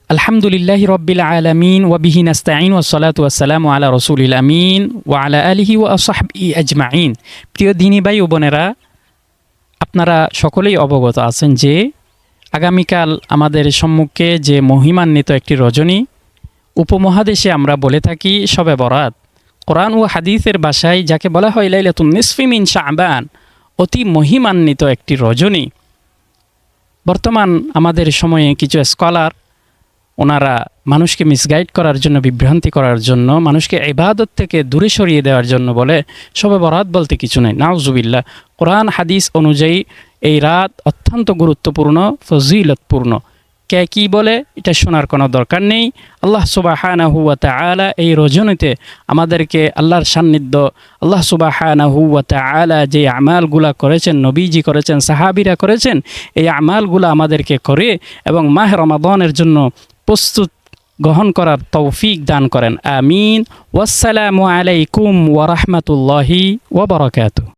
আলহামদুলিল্লাহি রব্বিল আলামিন ওয়া বিহি নাস্তাঈন ওয়াসসালাতু ওয়াসসালামু আলা রাসূলিল আমিন ওয়া আলা আলিহি ওয়া আসহাবিহি আজমাইন। প্রিয় দিনী ভাই ও বোনেরা, আপনারা সকলেই অবগত আছেন যে আগামীকাল আমাদের সম্মুখে যে মহিমান্বিত একটি রজনী, উপমহাদেশে আমরা বলে থাকি শবে বরাত। কোরআন ও হাদিসের ভাষায় যাকে বলা হয় লাইলাতুন নিসফি মিন শাবান, অতি মহিমান্বিত একটি রজনী। বর্তমান আমাদের সময়ে কিছু স্কলার ওনারা মানুষকে মিসগাইড করার জন্য, বিভ্রান্তি করার জন্য, মানুষকে ইবাদত থেকে দূরে সরিয়ে দেওয়ার জন্য বলে শবে বরাত বলতে কিছু নেই। নাউজুবিল্লাহ। কোরআন হাদিস অনুযায়ী এই রাত অত্যন্ত গুরুত্বপূর্ণ, ফজিলতপূর্ণ। কে কী বলে এটা শোনার কোনো দরকার নেই। আল্লাহ সুবহানাহু ওয়া তাআলা এই রজনীতে আমাদেরকে আল্লাহর সান্নিধ্য, আল্লাহ সুবহানাহু ওয়া তাআলা যে আমালগুলা করেছেন, নবীজি করেছেন, সাহাবীরা করেছেন, এই আমালগুলা আমাদেরকে করে এবং মাহে রমাদানের জন্য প্রস্তুত গ্রহণ করার তৌফিক দান করেন। আমিন। ওয়াসসালামু আলাইকুম ওয়া রাহমাতুল্লাহি ওয়া বারাকাতুহু।